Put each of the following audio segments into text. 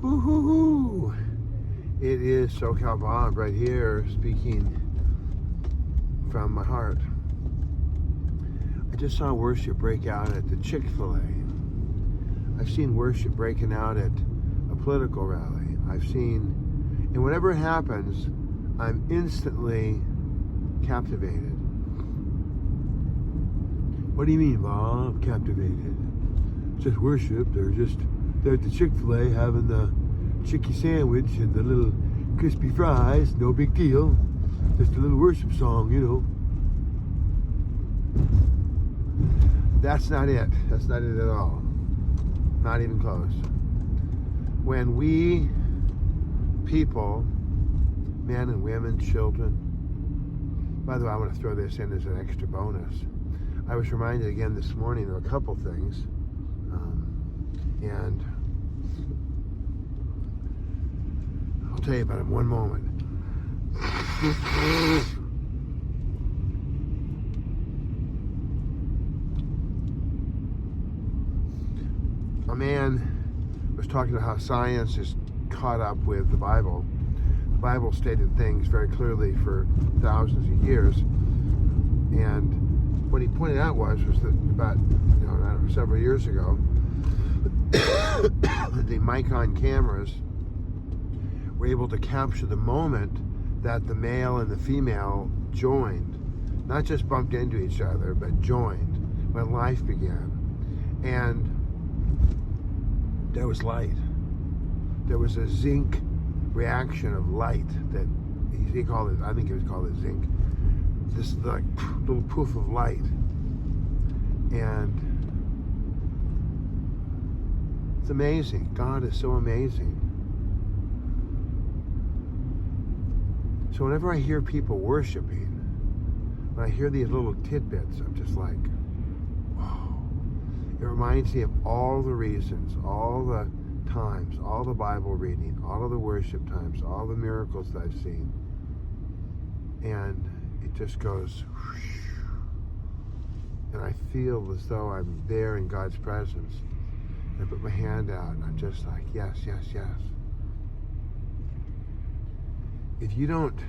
Woo-hoo-hoo. It is SoCal Bob right here speaking from my heart. I just saw worship break out at the Chick-fil-A. I've seen worship breaking out at a political rally. I've seen, and whenever it happens, I'm instantly captivated. What do you mean, Bob? Captivated? It's just worship. They're at the Chick-fil-A having the chicky sandwich and the little crispy fries. No big deal. Just a little worship song, you know. That's not it. That's not it at all. Not even close. When we people, men and women, children, by the way, I want to throw this in as an extra bonus. I was reminded again this morning of a couple things. And I'll tell you about it in one moment. A man was talking about how science is caught up with the Bible. The Bible stated things very clearly for thousands of years. And what he pointed out was that about, I don't know, several years ago, the Nikon cameras were able to capture the moment that the male and the female joined, not just bumped into each other, but joined when life began. And there was light. There was a zinc reaction of light that he called it, I think it was called it zinc, this like little poof of light. And it's amazing. God is so amazing. So whenever I hear people worshiping, when I hear these little tidbits, I'm just like, whoa. It reminds me of all the reasons, all the times, all the Bible reading, all of the worship times, all the miracles that I've seen. And it just goes, whoosh, and I feel as though I'm there in God's presence. I put my hand out and I'm just like, yes, yes, yes. If you don't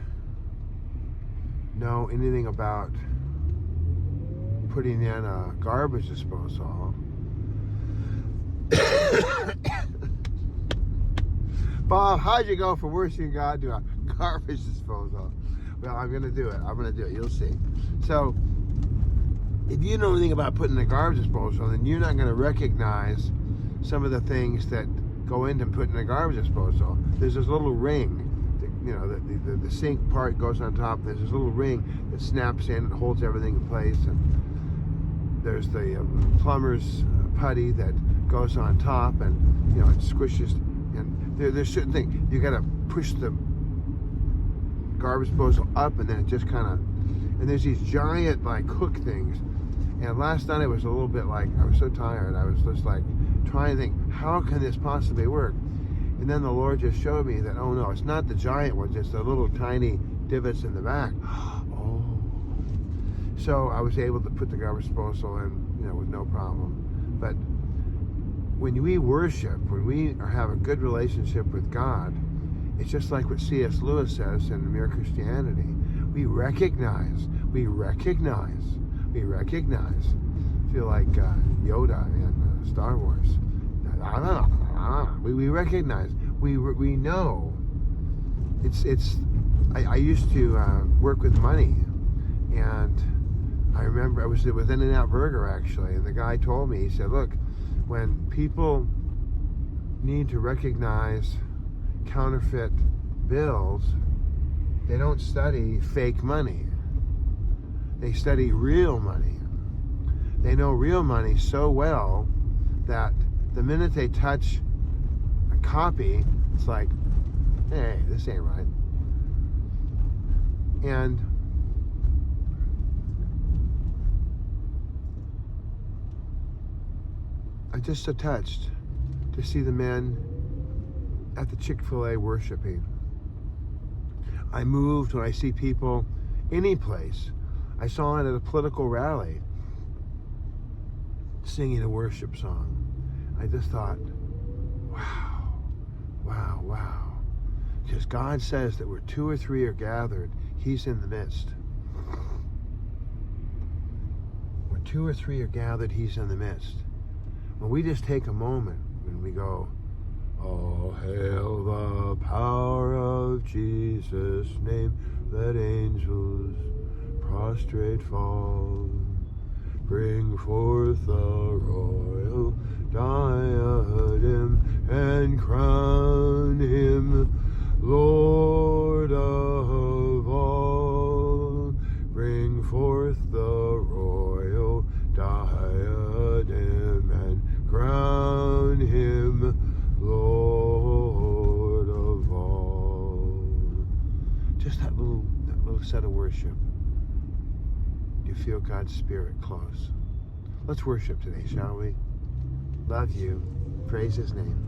know anything about putting in a garbage disposal, Bob, how'd you go from worshiping God to a garbage disposal? Well, I'm going to do it. I'm going to do it. You'll see. So, if you know anything about putting in a garbage disposal, then you're not going to recognize some of the things that go into putting in a garbage disposal. There's this little ring, the sink part goes on top. There's this little ring that snaps in and holds everything in place. And there's the plumber's putty that goes on top, and it squishes. And there's certain things you got to push the garbage disposal up, and then it just kind of. And there's these giant like hook things. And last night it was a little bit like, I was so tired, I was just like trying to think, how can this possibly work? And then the Lord just showed me that, oh no, it's not the giant ones, it's the little tiny divots in the back. Oh. So I was able to put the garbage disposal in, with no problem. But when we worship, when we have a good relationship with God, it's just like what C.S. Lewis says in Mere Christianity. We recognize. I feel like Yoda in Star Wars. We recognize. We know. I used to work with money, and I remember I was with In-N-Out Burger actually, and the guy told me, he said, look, when people need to recognize counterfeit bills, they don't study fake money. They study real money. They know real money so well that the minute they touch a copy, it's like, hey, this ain't right. And I'm just so touched to see the men at the Chick-fil-A worshiping. I moved when I see people any place. I saw it at a political rally singing a worship song. I just thought, wow, Wow, wow. Because God says that where 2 or 3 are gathered, He's in the midst. Where 2 or 3 are gathered, He's in the midst. When we just take a moment and we go, oh, hail the power of Jesus' name, let angels prostrate fall. Bring forth the royal diadem and crown Him Lord of all. Bring forth the royal diadem and crown Him Lord of all. Just that little set of worship. You feel God's Spirit close. Let's worship today, shall we? Love you. Praise His name.